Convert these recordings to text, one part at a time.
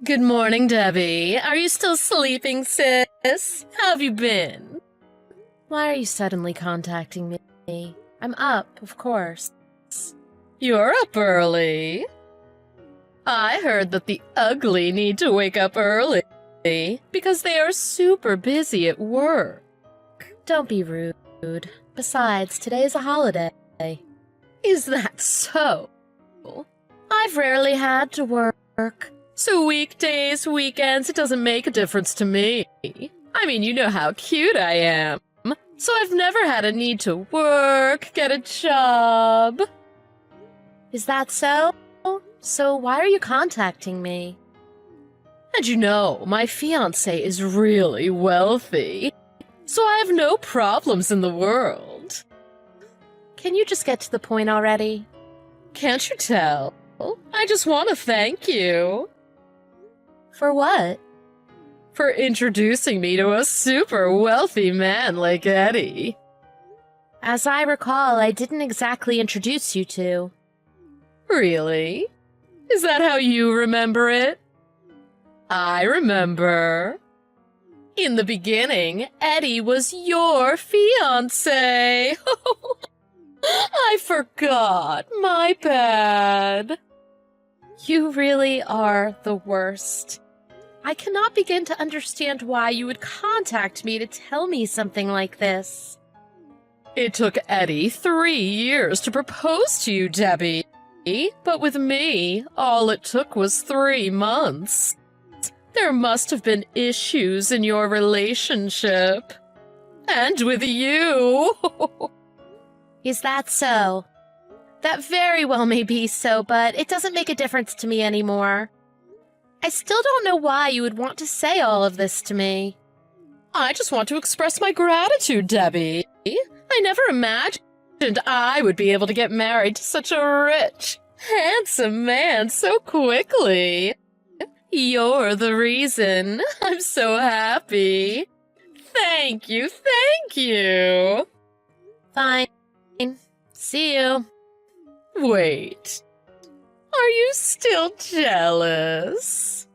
Good morning, Debbie. Are you still sleeping, sis? How have you been? Why are you suddenly contacting me? I'm up, of course. You're up early. I heard that the ugly need to wake up early because they are super busy at work. Don't be rude. Besides, today is a holiday. Is that so? I've rarely had to work. So weekdays, weekends, it doesn't make a difference to me. I mean, you know how cute I am. So I've never had a need to work, get a job. Is that so? So why are you contacting me? And you know, my fiancé is really wealthy. So I have no problems in the world. Can you just get to the point already? Can't you tell? I just want to thank you. For what? For introducing me to a super wealthy man like Eddie. As I recall, I didn't exactly introduce you to. Really? Is that how you remember it? I remember. In the beginning, Eddie was your fiancé. I forgot. My bad. You really are the worst. I cannot begin to understand why you would contact me to tell me something like this. It took Eddie 3 years to propose to you, Debbie. But with me, all it took was 3 months. There must have been issues in your relationship. And with you. Is that so? That very well may be so, but it doesn't make a difference to me anymore. I still don't know why you would want to say all of this to me. I just want to express my gratitude, Debbie. I never imagined I would be able to get married to such a rich, handsome man so quickly. You're the reason. I'm so happy. Thank you, thank you. Fine. See you. Wait. Are you still jealous?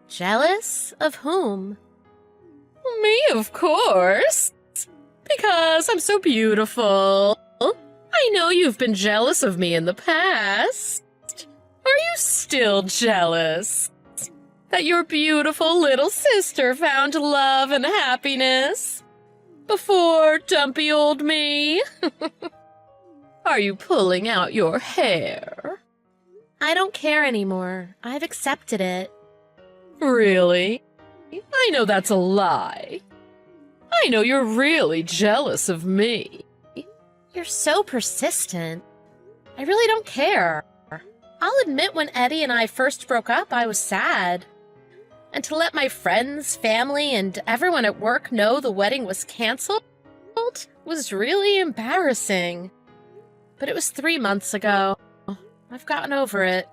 Jealous? Of whom? Me, of course. Because I'm so beautiful. I know you've been jealous of me in the past. Are you still jealous? That your beautiful little sister found love and happiness? Before dumpy old me? Are you pulling out your hair? I don't care anymore. I've accepted it. Really? I know that's a lie. I know you're really jealous of me. You're so persistent. I really don't care. I'll admit when Eddie and I first broke up, I was sad. And to let my friends, family, and everyone at work know the wedding was canceled was really embarrassing. But it was 3 months ago. I've gotten over it.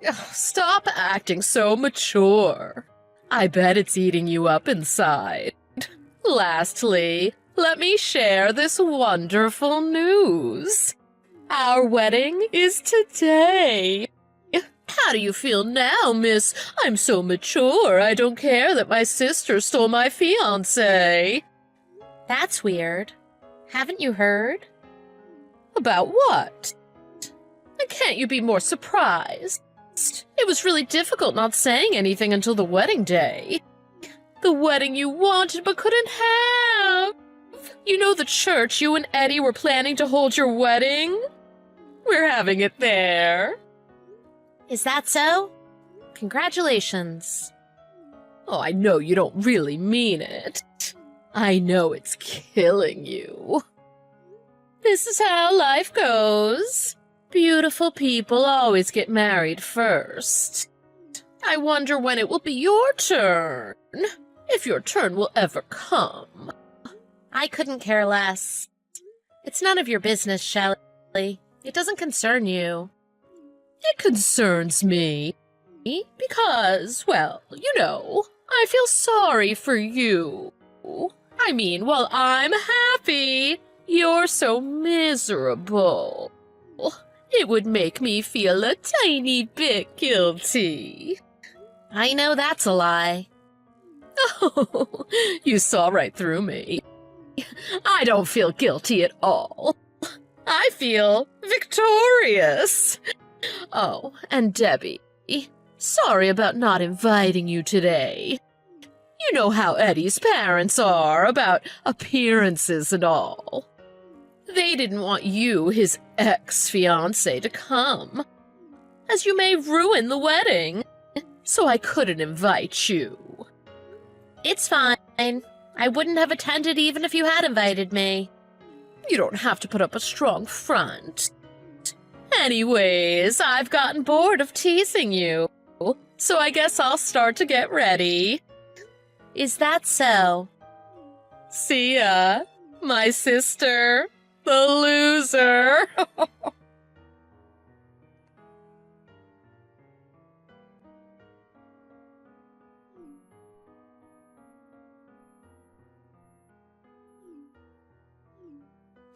Ugh, stop acting so mature. I bet it's eating you up inside. Lastly, let me share this wonderful news. Our wedding is today. How do you feel now, miss? I'm so mature, I don't care that my sister stole my fiancé. That's weird. Haven't you heard? About what? And can't you be more surprised? It was really difficult not saying anything until the wedding day. The wedding you wanted but couldn't have. You know the church you and Eddie were planning to hold your wedding? We're having it there. Is that so? Congratulations. Oh, I know you don't really mean it. I know it's killing you. This is how life goes. Beautiful people always get married first. I wonder when it will be your turn. If your turn will ever come. I couldn't care less. It's none of your business, Shelley. It doesn't concern you. It concerns me. Because, well, you know, I feel sorry for you. I mean, while I'm happy, you're so miserable. It would make me feel a tiny bit guilty. I know that's a lie. Oh, you saw right through me. I don't feel guilty at all. I feel victorious. Oh, and Debbie, sorry about not inviting you today. You know how Eddie's parents are about appearances and all. They didn't want you, his ex-fiancé, to come, as you may ruin the wedding, so I couldn't invite you. It's fine. I wouldn't have attended even if you had invited me. You don't have to put up a strong front. Anyways, I've gotten bored of teasing you, so I guess I'll start to get ready. Is that so? See ya, my sister, the loser.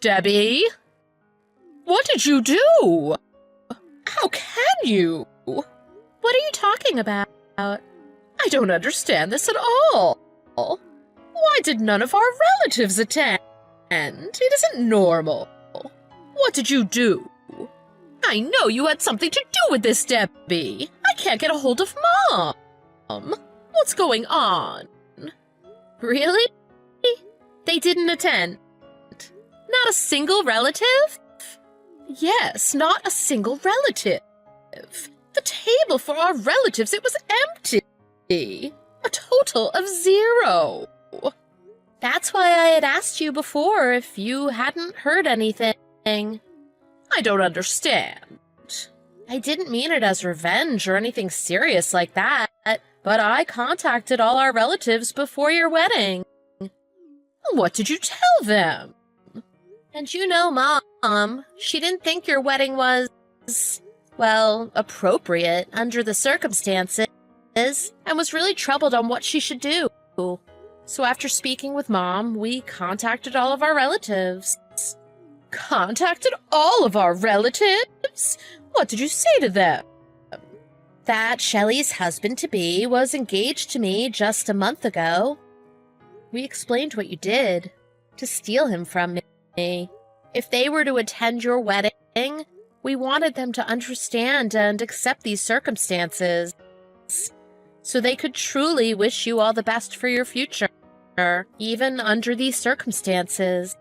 Debbie? What did you do? How can you? What are you talking about? I don't understand this at all. Why did none of our relatives attend? It isn't normal. What did you do? I know you had something to do with this, Debbie. I can't get a hold of Mom. What's going on? Really? They didn't attend? Not a single relative? Yes, not a single relative. The table for our relatives, it was empty. A total of 0. That's why I had asked you before if you hadn't heard anything. I don't understand. I didn't mean it as revenge or anything serious like that, but I contacted all our relatives before your wedding. What did you tell them? And you know Mom, she didn't think your wedding was, well, appropriate under the circumstances, and was really troubled on what she should do. So after speaking with Mom, we contacted all of our relatives. Contacted all of our relatives? What did you say to them? That Shelley's husband-to-be was engaged to me just a month ago. We explained what you did to steal him from me. If they were to attend your wedding, we wanted them to understand and accept these circumstances, so they could truly wish you all the best for your future, even under these circumstances.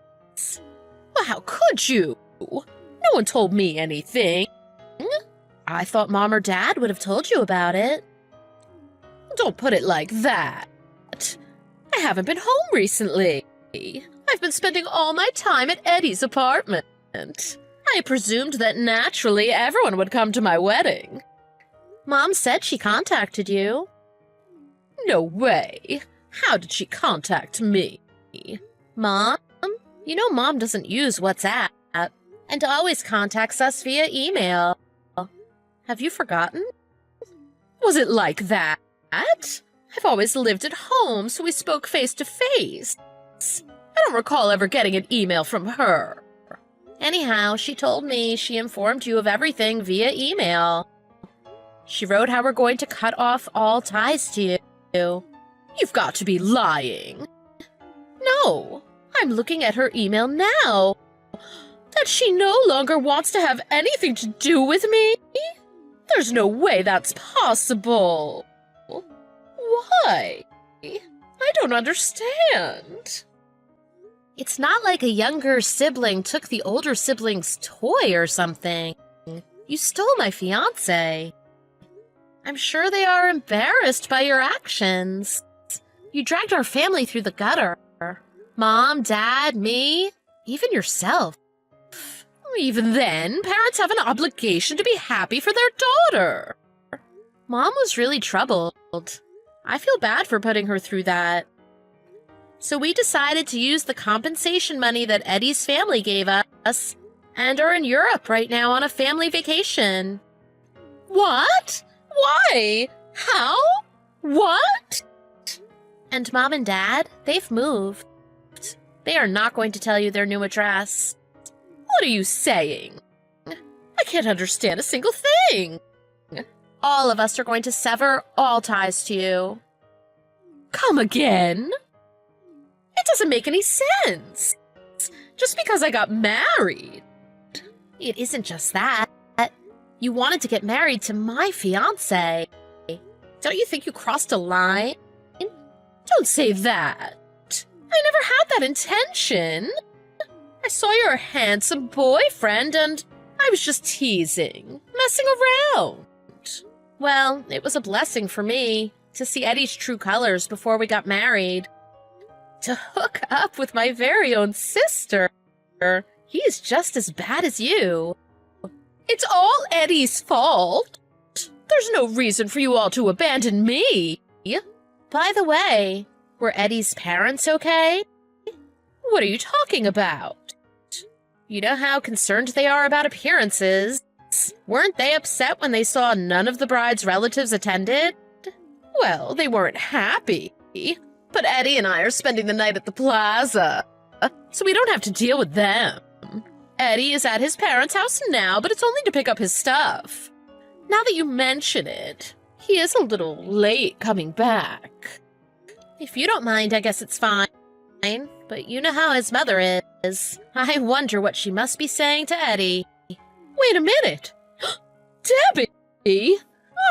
Well, how could you? No one told me anything. I thought Mom or Dad would have told you about it. Don't put it like that. I haven't been home recently. I've been spending all my time at Eddie's apartment. I presumed that naturally everyone would come to my wedding. Mom said she contacted you. No way. How did she contact me? Mom? You know Mom doesn't use WhatsApp and always contacts us via email. Have you forgotten? Was it like that? I've always lived at home, so we spoke face to face. I don't recall ever getting an email from her. Anyhow, she told me she informed you of everything via email. She wrote how we're going to cut off all ties to you. You've got to be lying. No, I'm looking at her email now. That she no longer wants to have anything to do with me? There's no way that's possible. Why? I don't understand. It's not like a younger sibling took the older sibling's toy or something. You stole my fiancé. I'm sure they are embarrassed by your actions. You dragged our family through the gutter. Mom, Dad, me, even yourself. Even then, parents have an obligation to be happy for their daughter. Mom was really troubled. I feel bad for putting her through that. So we decided to use the compensation money that Eddie's family gave us and are in Europe right now on a family vacation. What? Why? How? What? And Mom and Dad, they've moved. They are not going to tell you their new address. What are you saying? I can't understand a single thing. all of us are going to sever all ties to you. Come again? It doesn't make any sense. Just because I got married. It isn't just that. You wanted to get married to my fiancé. Don't you think you crossed a line? Don't say that. I never had that intention. I saw your handsome boyfriend and I was just teasing, messing around. Well, it was a blessing for me to see Eddie's true colors before we got married. To hook up with my very own sister. He's just as bad as you. It's all Eddie's fault. There's no reason for you all to abandon me. By the way, were Eddie's parents okay? What are you talking about? You know how concerned they are about appearances. Weren't they upset when they saw none of the bride's relatives attended? Well, they weren't happy. But Eddie and I are spending the night at the plaza, so we don't have to deal with them. Eddie is at his parents' house now, but it's only to pick up his stuff. Now that you mention it, he is a little late coming back. If you don't mind, I guess it's fine. But you know how his mother is. I wonder what she must be saying to Eddie. Wait a minute! Debbie!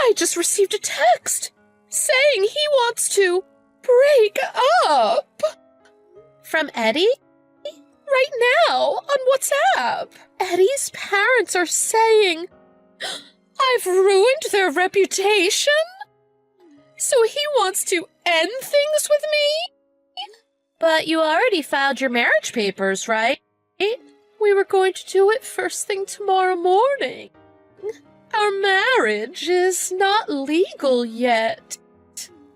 I just received a text saying he wants to break up! From Eddie? Right now, on WhatsApp. Eddie's parents are saying I've ruined their reputation? So he wants to end things with me? But you already filed your marriage papers, right? We were going to do it first thing tomorrow morning. Our marriage is not legal yet.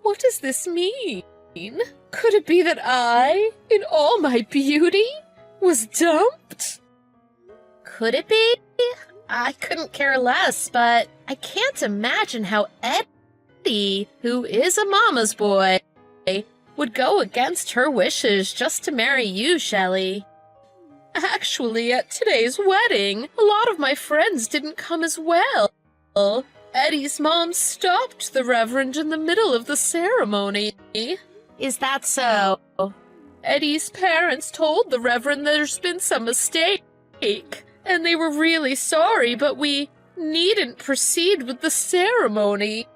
What does this mean? Could it be that I, in all my beauty, was dumped? Could it be? I couldn't care less, but I can't imagine how Eddie, who is a mama's boy, would go against her wishes just to marry you, Shelley. Actually, at today's wedding, a lot of my friends didn't come as well. Eddie's mom stopped the Reverend in the middle of the ceremony. Is that so? Eddie's parents told the Reverend there's been some mistake, and they were really sorry, but we needn't proceed with the ceremony.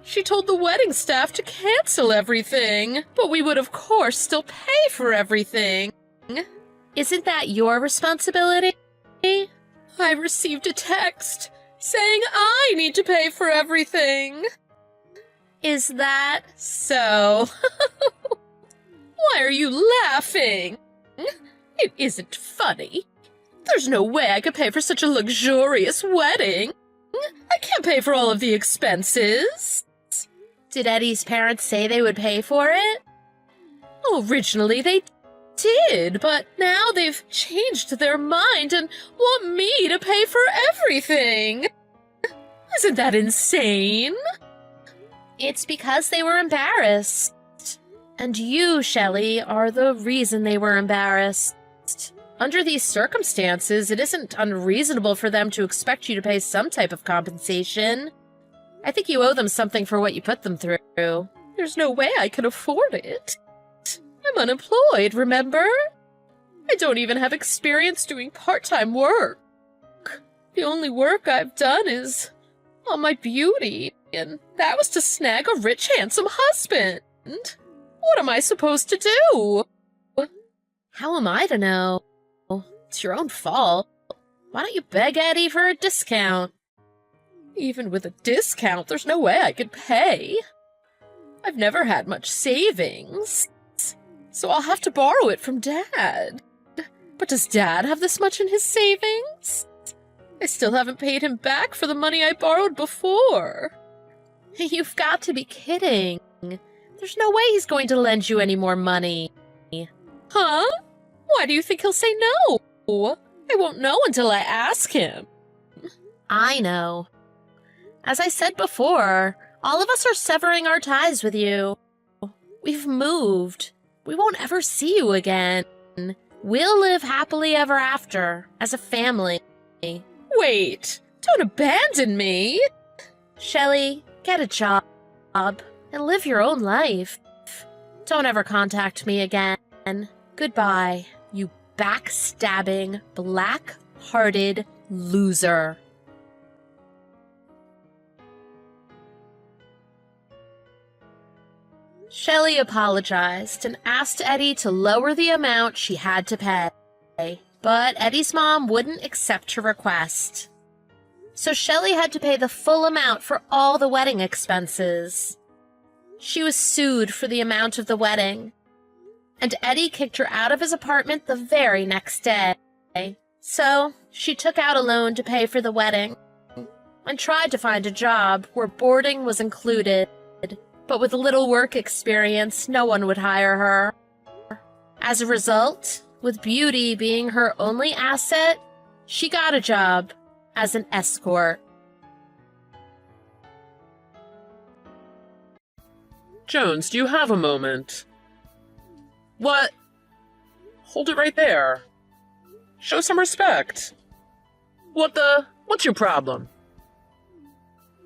She told the wedding staff to cancel everything, but we would of course still pay for everything. Isn't that your responsibility? I received a text saying I need to pay for everything. Is that so? Why are you laughing? It isn't funny. There's no way I could pay for such a luxurious wedding. I can't pay for all of the expenses. Did Eddie's parents say they would pay for it? Originally they did, but now they've changed their mind and want me to pay for everything. Isn't that insane? It's because they were embarrassed. And you, Shelley, are the reason they were embarrassed. Under these circumstances, it isn't unreasonable for them to expect you to pay some type of compensation. I think you owe them something for what you put them through. There's no way I can afford it. I'm unemployed, remember? I don't even have experience doing part-time work. The only work I've done is on my beauty, and that was to snag a rich, handsome husband. What am I supposed to do? How am I to know? It's your own fault. Why don't you beg Eddie for a discount? Even with a discount, there's no way I could pay. I've never had much savings, so I'll have to borrow it from Dad. But does Dad have this much in his savings? I still haven't paid him back for the money I borrowed before. You've got to be kidding. There's no way he's going to lend you any more money. Huh? Why do you think he'll say no? I won't know until I ask him. I know. As I said before, all of us are severing our ties with you. We've moved. We won't ever see you again. We'll live happily ever after, as a family. Wait, don't abandon me! Shelley, get a job and live your own life. Don't ever contact me again. Goodbye, you backstabbing, black-hearted loser. Shelley apologized and asked Eddie to lower the amount she had to pay, but Eddie's mom wouldn't accept her request. So Shelley had to pay the full amount for all the wedding expenses. She was sued for the amount of the wedding, and Eddie kicked her out of his apartment the very next day. So she took out a loan to pay for the wedding and tried to find a job where boarding was included. But with little work experience, no one would hire her. As a result, with beauty being her only asset, she got a job as an escort. Jones, do you have a moment? What? Hold it right there. Show some respect. What's your problem?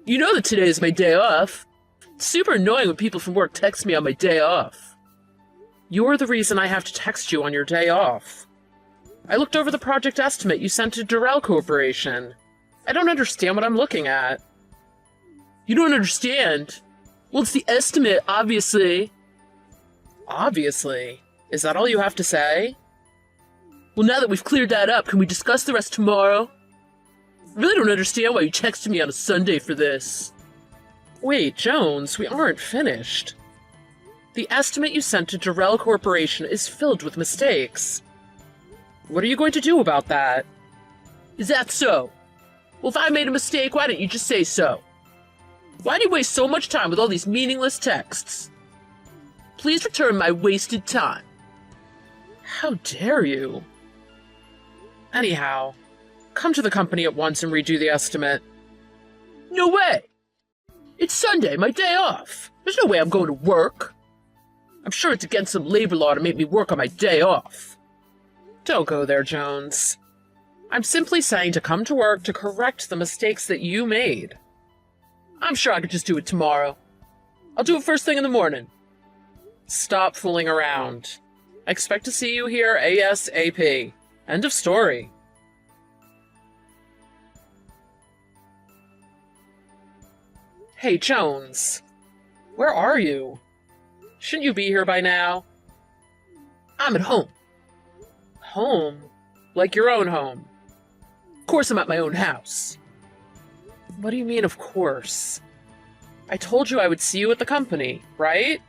You know that today is my day off. It's super annoying when people from work text me on my day off. You're the reason I have to text you on your day off. I looked over the project estimate you sent to Durrell Corporation. I don't understand what I'm looking at. You don't understand? Well, it's the estimate, obviously. Obviously? Is that all you have to say? Well, now that we've cleared that up, can we discuss the rest tomorrow? I really don't understand why you texted me on a Sunday for this. Wait, Jones, we aren't finished. The estimate you sent to Durrell Corporation is filled with mistakes. What are you going to do about that? Is that so? Well, if I made a mistake, why didn't you just say so? Why do you waste so much time with all these meaningless texts? Please return my wasted time. How dare you? Anyhow, come to the company at once and redo the estimate. No way! It's Sunday, my day off. There's no way I'm going to work. I'm sure it's against some labor law to make me work on my day off. Don't go there, Jones. I'm simply saying to come to work to correct the mistakes that you made. I'm sure I could just do it tomorrow. I'll do it first thing in the morning. Stop fooling around. I expect to see you here ASAP. End of story. Hey, Jones. Where are you? Shouldn't you be here by now? I'm at home. Home? Like your own home? Of course I'm at my own house. What do you mean, of course? I told you I would see you at the company, right?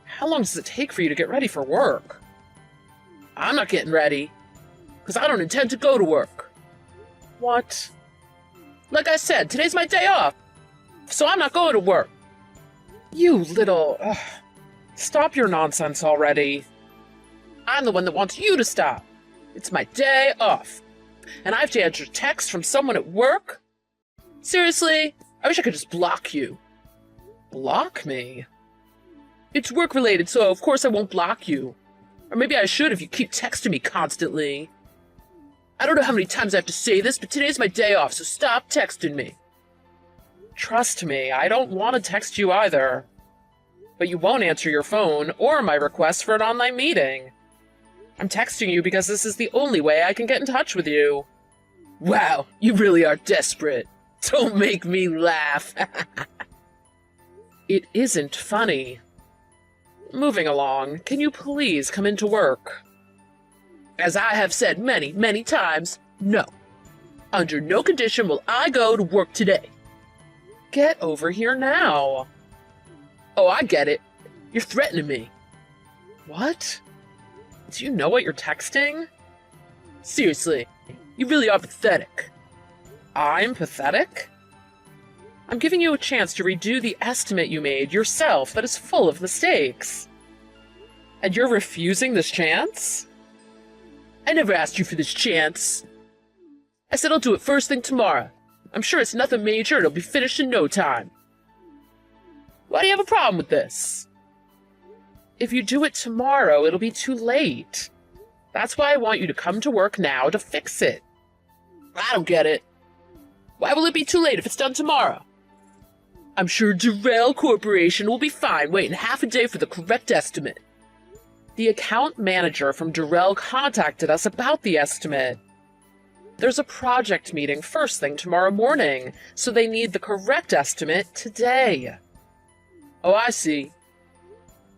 How long does it take for you to get ready for work? I'm not getting ready, because I don't intend to go to work. What? Like I said, today's my day off, so I'm not going to work. You little... Stop your nonsense already. I'm the one that wants you to stop. It's my day off, and I have to answer texts from someone at work? Seriously? I wish I could just block you. Block me? It's work-related, so of course I won't block you. Or maybe I should if you keep texting me constantly. I don't know how many times I have to say this, but today's my day off, so stop texting me. Trust me, I don't want to text you either. But you won't answer your phone or my request for an online meeting. I'm texting you because this is the only way I can get in touch with you. Wow, you really are desperate. Don't make me laugh. It isn't funny. Moving along, can you please come into work? As I have said many, many times, no. Under no condition will I go to work today. Get over here now. Oh, I get it. You're threatening me. What? Do you know what you're texting? Seriously, you really are pathetic. I'm pathetic? I'm giving you a chance to redo the estimate you made yourself that is full of mistakes. And you're refusing this chance? I never asked you for this chance. I said I'll do it first thing tomorrow. I'm sure it's nothing major and it'll be finished in no time. Why do you have a problem with this? If you do it tomorrow, it'll be too late. That's why I want you to come to work now to fix it. I don't get it. Why will it be too late if it's done tomorrow? I'm sure Durrell Corporation will be fine waiting half a day for the correct estimate. The account manager from Durrell contacted us about the estimate. There's a project meeting first thing tomorrow morning, so they need the correct estimate today. Oh, I see.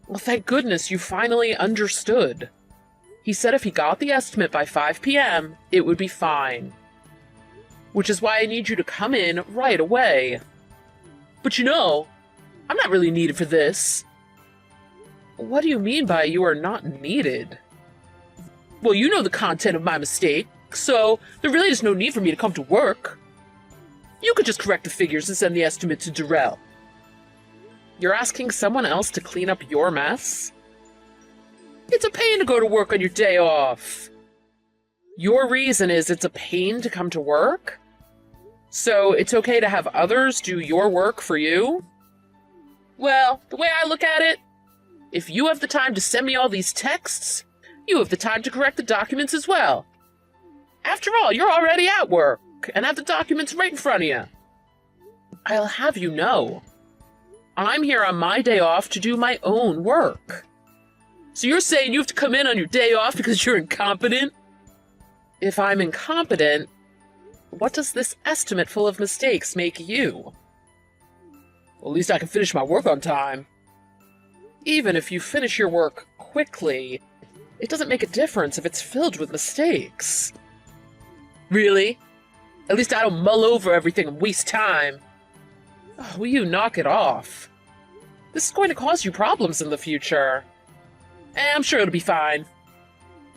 Well, thank goodness you finally understood. He said if he got the estimate by 5 p.m., it would be fine. Which is why I need you to come in right away. But you know, I'm not really needed for this. What do you mean by you are not needed? Well, you know the content of my mistake, so there really is no need for me to come to work. You could just correct the figures and send the estimate to Durrell. You're asking someone else to clean up your mess? It's a pain to go to work on your day off. Your reason is it's a pain to come to work? So it's okay to have others do your work for you? Well, the way I look at it, if you have the time to send me all these texts, you have the time to correct the documents as well. After all, you're already at work and have the documents right in front of you. I'll have you know, I'm here on my day off to do my own work. So you're saying you have to come in on your day off because you're incompetent? If I'm incompetent, what does this estimate full of mistakes make you? Well, at least I can finish my work on time. Even if you finish your work quickly, it doesn't make a difference if it's filled with mistakes. Really? At least I don't mull over everything and waste time. Oh, will you knock it off? This is going to cause you problems in the future. I'm sure it'll be fine.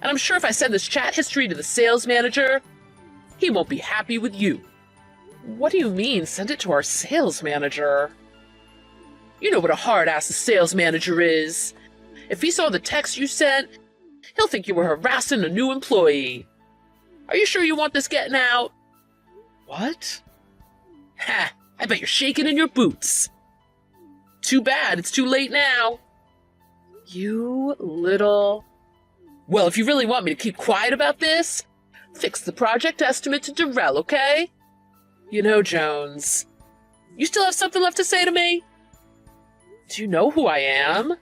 And I'm sure if I send this chat history to the sales manager, he won't be happy with you. What do you mean, send it to our sales manager? You know what a hard-ass sales manager is. If he saw the text you sent, he'll think you were harassing a new employee. Are you sure you want this getting out? What? Ha! I bet you're shaking in your boots. Too bad, it's too late now. You little... Well, if you really want me to keep quiet about this, fix the project estimate to Durrell, okay? You know, Jones, you still have something left to say to me? Do you know who I am?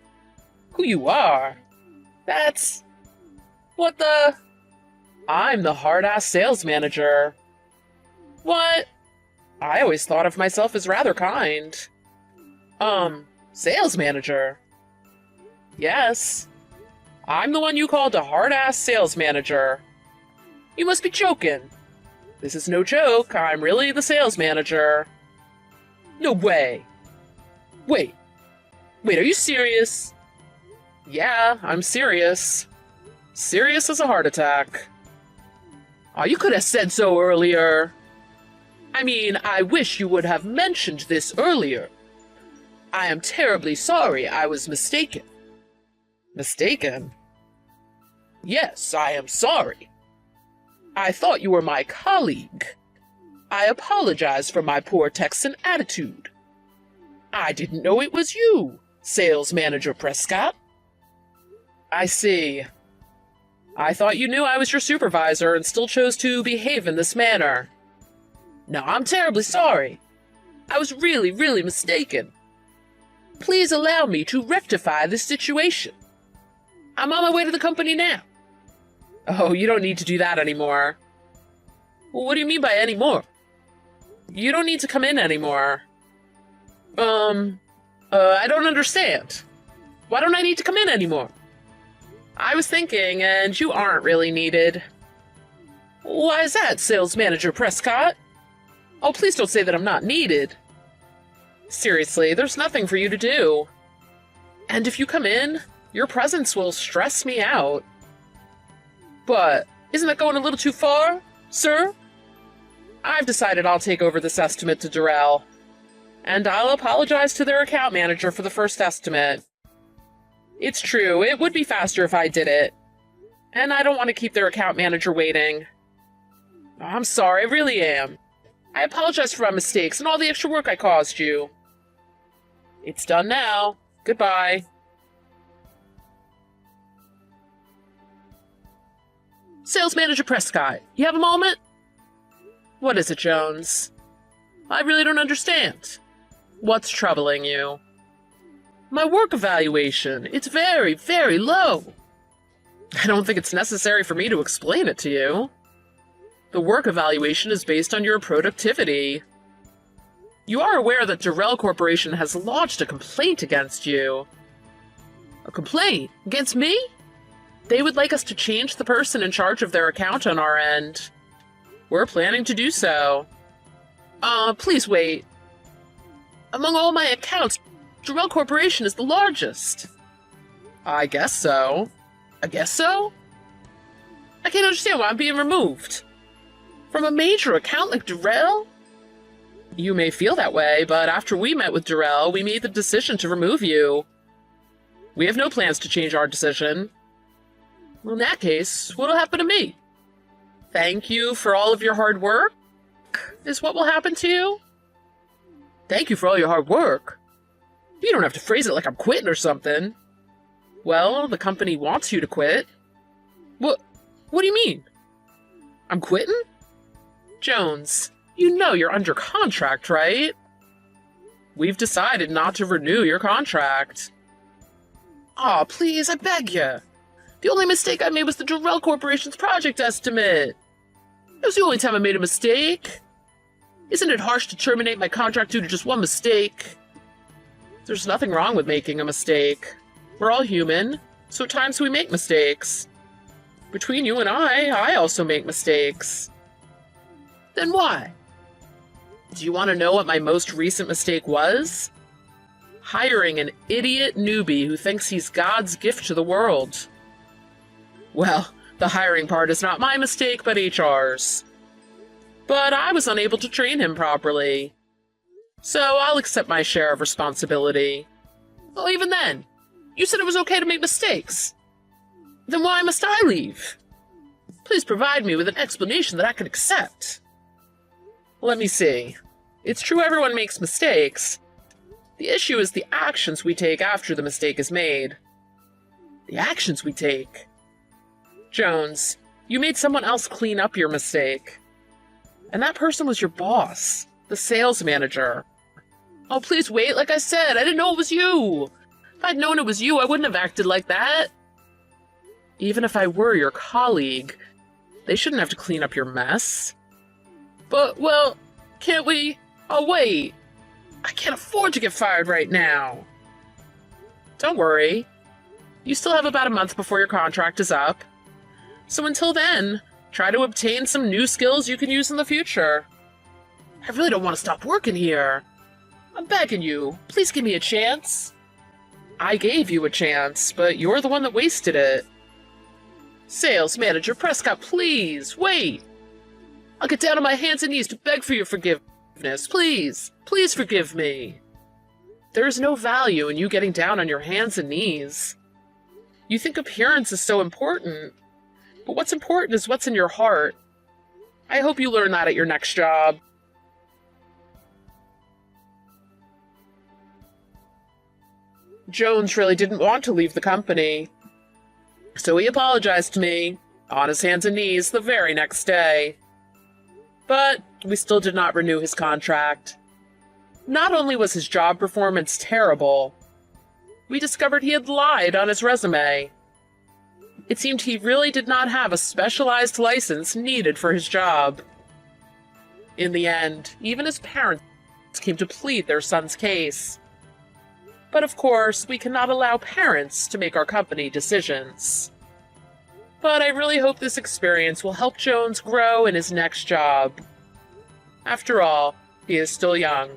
Who you are? That's... What the... I'm the hard-ass sales manager. What? I always thought of myself as rather kind. Sales manager? Yes. I'm the one you called a hard-ass sales manager. You must be joking. This is no joke. I'm really the sales manager. No way. Wait, are you serious? Yeah, I'm serious. Serious as a heart attack. Oh, you could have said so earlier. I mean, I wish you would have mentioned this earlier. I am terribly sorry I was mistaken. Mistaken? Yes, I am sorry. I thought you were my colleague. I apologize for my poor Texan attitude. I didn't know it was you, Sales Manager Prescott. I see. I thought you knew I was your supervisor and still chose to behave in this manner. No, I'm terribly sorry. I was really, really mistaken. Please allow me to rectify this situation. I'm on my way to the company now. Oh, you don't need to do that anymore. Well, what do you mean by anymore? You don't need to come in anymore. I don't understand. Why don't I need to come in anymore? I was thinking, and you aren't really needed. Why is that, Sales Manager Prescott? Oh, please don't say that I'm not needed. Seriously, there's nothing for you to do. And if you come in, your presence will stress me out. But isn't that going a little too far, sir? I've decided I'll take over this estimate to Durrell. And I'll apologize to their account manager for the first estimate. It's true, it would be faster if I did it. And I don't want to keep their account manager waiting. I'm sorry, I really am. I apologize for my mistakes and all the extra work I caused you. It's done now. Goodbye. Sales Manager Prescott, you have a moment? What is it, Jones? I really don't understand. What's troubling you? My work evaluation. It's very, very low. I don't think it's necessary for me to explain it to you. The work evaluation is based on your productivity. You are aware that Durrell Corporation has lodged a complaint against you. A complaint? Against me? They would like us to change the person in charge of their account on our end. We're planning to do so. Please wait. Among all my accounts, Durrell Corporation is the largest. I guess so. I guess so? I can't understand why I'm being removed. From a major account like Durrell? You may feel that way, but after we met with Durrell, we made the decision to remove you. We have no plans to change our decision. Well, in that case, what'll happen to me? Thank you for all of your hard work? Is what will happen to you? Thank you for all your hard work? You don't have to phrase it like I'm quitting or something. Well, the company wants you to quit. What do you mean? I'm quitting? Jones, you know you're under contract, right? We've decided not to renew your contract. Aw, please, I beg you. The only mistake I made was the Durrell Corporation's project estimate. It was the only time I made a mistake. Isn't it harsh to terminate my contract due to just one mistake? There's nothing wrong with making a mistake. We're all human, so at times we make mistakes. Between you and I also make mistakes. Then why? Do you want to know what my most recent mistake was? Hiring an idiot newbie who thinks he's God's gift to the world. Well, the hiring part is not my mistake, but HR's. But I was unable to train him properly. So I'll accept my share of responsibility. Well, even then, you said it was okay to make mistakes. Then why must I leave? Please provide me with an explanation that I can accept. Let me see. It's true everyone makes mistakes. The issue is the actions we take after the mistake is made. The actions we take? Jones, you made someone else clean up your mistake. And that person was your boss, the sales manager. Oh, please wait, like I said, I didn't know it was you. If I'd known it was you, I wouldn't have acted like that. Even if I were your colleague, they shouldn't have to clean up your mess. But, well, can't we? Oh, wait. I can't afford to get fired right now. Don't worry. You still have about a month before your contract is up. So until then, try to obtain some new skills you can use in the future. I really don't want to stop working here. I'm begging you, please give me a chance. I gave you a chance, but you're the one that wasted it. Sales Manager Prescott, please, wait. I'll get down on my hands and knees to beg for your forgiveness. Please, please forgive me. There is no value in you getting down on your hands and knees. You think appearance is so important, but what's important is what's in your heart. I hope you learn that at your next job. Jones really didn't want to leave the company, so he apologized to me, on his hands and knees, the very next day. But we still did not renew his contract. Not only was his job performance terrible, we discovered he had lied on his resume. It seemed he really did not have a specialized license needed for his job. In the end, even his parents came to plead their son's case. But of course, we cannot allow parents to make our company decisions. But I really hope this experience will help Jones grow in his next job. After all, he is still young.